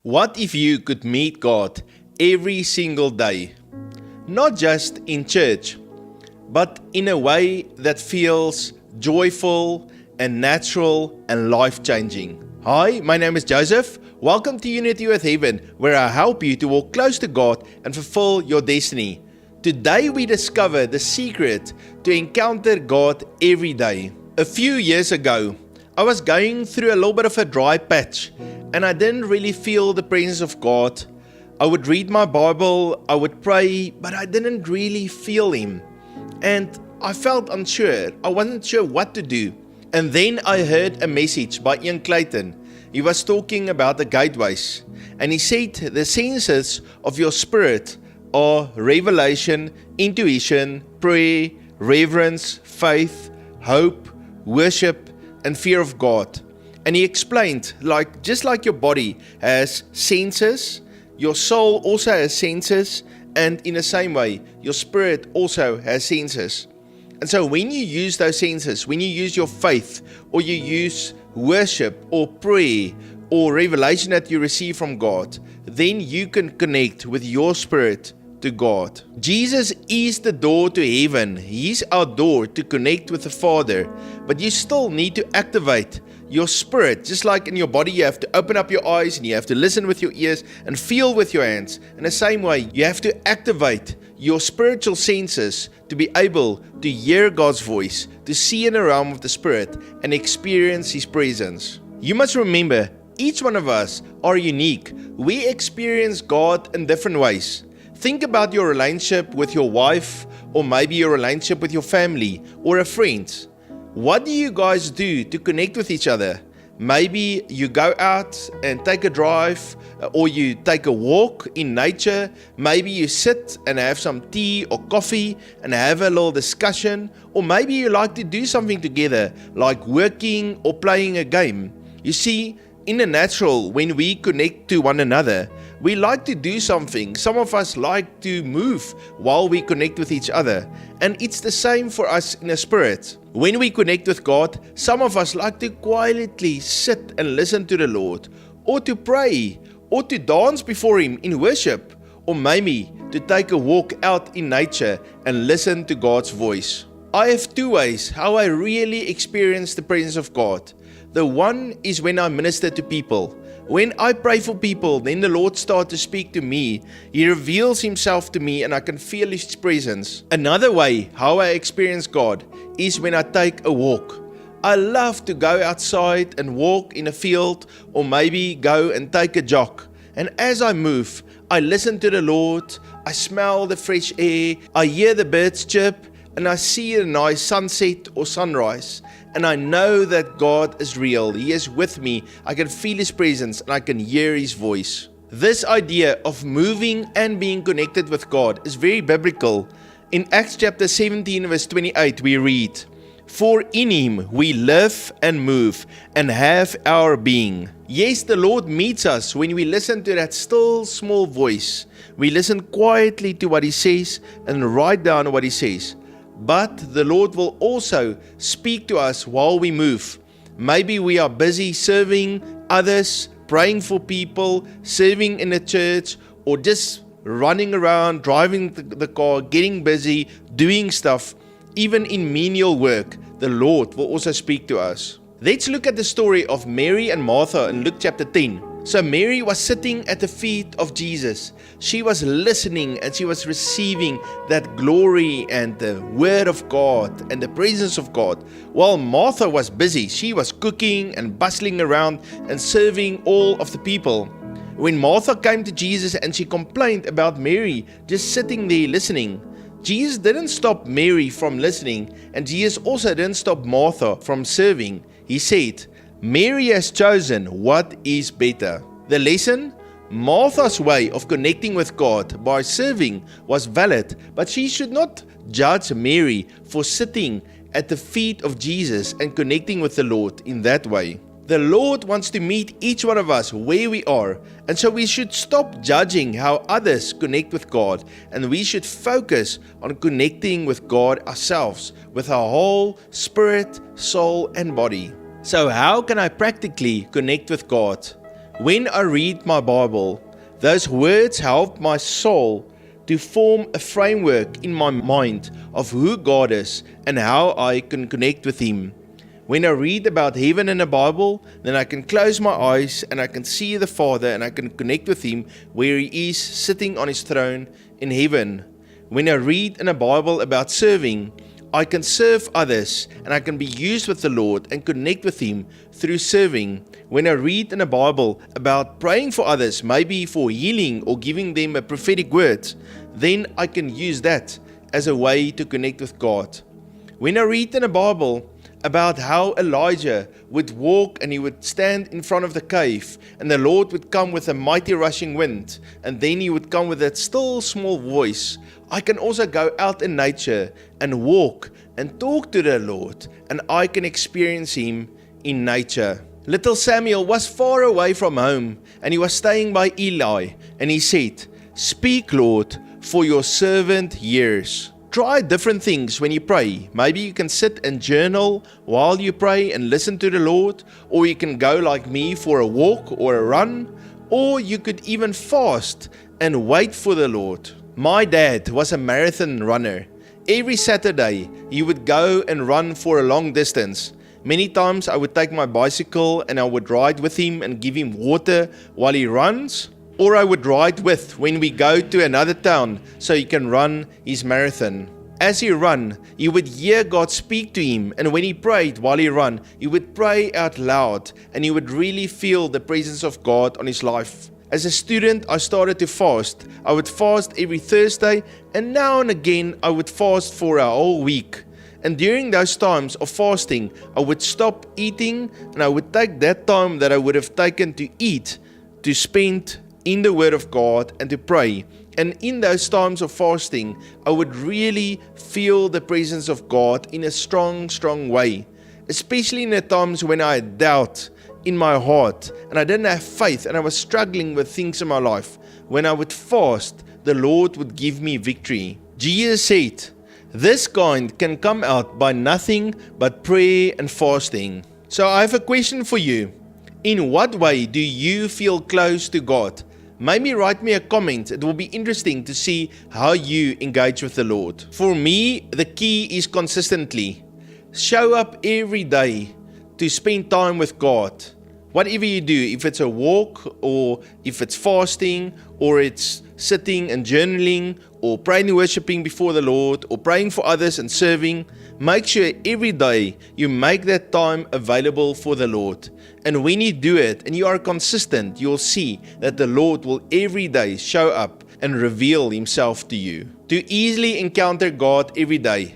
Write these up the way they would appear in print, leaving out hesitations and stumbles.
What if you could meet God every single day? Not just in church, but in a way that feels joyful and natural and life-changing. Hi, my name is Joseph. Welcome to Unity with Heaven, where I help you to walk close to God and fulfill your destiny. Today we discover the secret to encounter God every day. A few years ago, I was going through a little bit of a dry patch and I didn't really feel the presence of God. I would read my Bible, I would pray, but I didn't really feel Him. And I felt unsure. I wasn't sure what to do. And then I heard a message by Ian Clayton. He was talking about the gateways. And he said the senses of your spirit are revelation, intuition, prayer, reverence, faith, hope, worship, and fear of God. And he explained, just like your body has senses, your soul also has senses, and in the same way, your spirit also has senses. And so when you use those senses, when you use your faith, or you use worship, or prayer, or revelation that you receive from God, then you can connect with your spirit to God. Jesus is the door to heaven. He's our door to connect with the Father. But you still need to activate your spirit. Just like in your body, you have to open up your eyes and you have to listen with your ears and feel with your hands. In the same way, you have to activate your spiritual senses to be able to hear God's voice, to see in the realm of the Spirit and experience His presence. You must remember, each one of us are unique. We experience God in different ways. Think about your relationship with your wife, or maybe your relationship with your family or a friend. What do you guys do to connect with each other? Maybe you go out and take a drive, or you take a walk in nature. Maybe you sit and have some tea or coffee and have a little discussion. Or maybe you like to do something together, like working or playing a game. You see, in the natural, when we connect to one another, we like to do something. Some of us like to move while we connect with each other. And it's the same for us in the spirit. When we connect with God, some of us like to quietly sit and listen to the Lord, or to pray, or to dance before Him in worship, or maybe to take a walk out in nature and listen to God's voice. I have two ways how I really experience the presence of God. The one is when I minister to people. When I pray for people, then the Lord starts to speak to me. He reveals Himself to me and I can feel His presence. Another way how I experience God is when I take a walk. I love to go outside and walk in a field, or maybe go and take a jog. And as I move, I listen to the Lord, I smell the fresh air, I hear the birds chirp, and I see a nice sunset or sunrise. And I know that God is real. He is with me. I can feel His presence and I can hear His voice. This idea of moving and being connected with God is very biblical. In Acts chapter 17 verse 28 we read, "For in Him we live and move and have our being." Yes, the Lord meets us when we listen to that still small voice. We listen quietly to what He says and write down what He says. But the Lord will also speak to us while we move. Maybe we are busy serving others, praying for people, serving in the church, or just running around, driving the car, getting busy, doing stuff. Even in menial work, the Lord will also speak to us. Let's look at the story of Mary and Martha in Luke chapter 10. So Mary was sitting at the feet of Jesus. She was listening and she was receiving that glory and the word of God and the presence of God. While Martha was busy, she was cooking and bustling around and serving all of the people. When Martha came to Jesus and she complained about Mary just sitting there listening, Jesus didn't stop Mary from listening, and Jesus also didn't stop Martha from serving. He said, "Mary has chosen what is better." The lesson? Martha's way of connecting with God by serving was valid, but she should not judge Mary for sitting at the feet of Jesus and connecting with the Lord in that way. The Lord wants to meet each one of us where we are, and so we should stop judging how others connect with God, and we should focus on connecting with God ourselves, with our whole spirit, soul, and body. So how can I practically connect with God? When I read my Bible, those words help my soul to form a framework in my mind of who God is and how I can connect with Him. When I read about heaven in the Bible, then I can close my eyes and I can see the Father and I can connect with Him where He is sitting on His throne in heaven. When I read in the Bible about serving, I can serve others and I can be used with the Lord and connect with Him through serving. When I read in the Bible about praying for others, maybe for healing or giving them a prophetic word, then I can use that as a way to connect with God. When I read in the Bible about how Elijah would walk and he would stand in front of the cave and the Lord would come with a mighty rushing wind and then He would come with that still small voice, I can also go out in nature and walk and talk to the Lord and I can experience Him in nature. Little Samuel was far away from home and he was staying by Eli and he said, "Speak, Lord, for your servant hears." Try different things when you pray. Maybe you can sit and journal while you pray and listen to the Lord, or you can go like me for a walk or a run, or you could even fast and wait for the Lord. My dad was a marathon runner. Every Saturday he would go and run for a long distance. Many times I would take my bicycle and I would ride with him and give him water while he runs. Or I would ride with when we go to another town so he can run his marathon. As he ran, he would hear God speak to him, and when he prayed while he ran, he would pray out loud and he would really feel the presence of God on his life. As a student, I started to fast. I would fast every Thursday, and now and again I would fast for a whole week. And during those times of fasting, I would stop eating and I would take that time that I would have taken to eat to spend in the Word of God and to pray. And in those times of fasting, I would really feel the presence of God in a strong way. Especially in the times when I had doubt in my heart and I didn't have faith and I was struggling with things in my life. When I would fast, the Lord would give me victory. Jesus said, "This kind can come out by nothing but prayer and fasting." So I have a question for you. In what way do you feel close to God? Maybe write me a comment. It will be interesting to see how you engage with the Lord. For me, the key is consistently. Show up every day to spend time with God. Whatever you do, if it's a walk or if it's fasting or it's sitting and journaling or praying and worshiping before the Lord or praying for others and serving, make sure every day you make that time available for the Lord. And when you do it and you are consistent, you'll see that the Lord will every day show up and reveal Himself to you. To easily encounter God every day,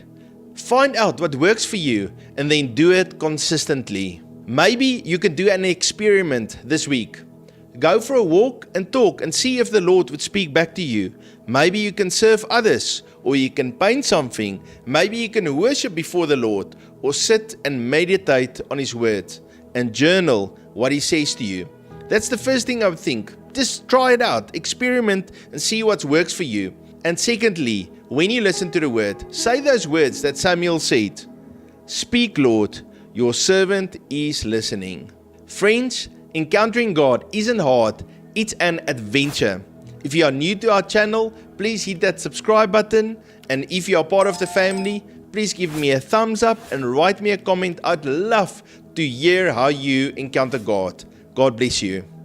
find out what works for you and then do it consistently. Maybe you can do an experiment this week. Go for a walk and talk and see if the Lord would speak back to you. Maybe you can serve others, or you can paint something. Maybe you can worship before the Lord, or sit and meditate on His Word and journal what He says to you. That's the first thing I would think. Just try it out, experiment and see what works for you. And secondly, when you listen to the Word, say those words that Samuel said. "Speak, Lord, your servant is listening." Friends, encountering God isn't hard, it's an adventure. If you are new to our channel, please hit that subscribe button. And if you are part of the family, please give me a thumbs up and write me a comment. I'd love to hear how you encounter God. God bless you.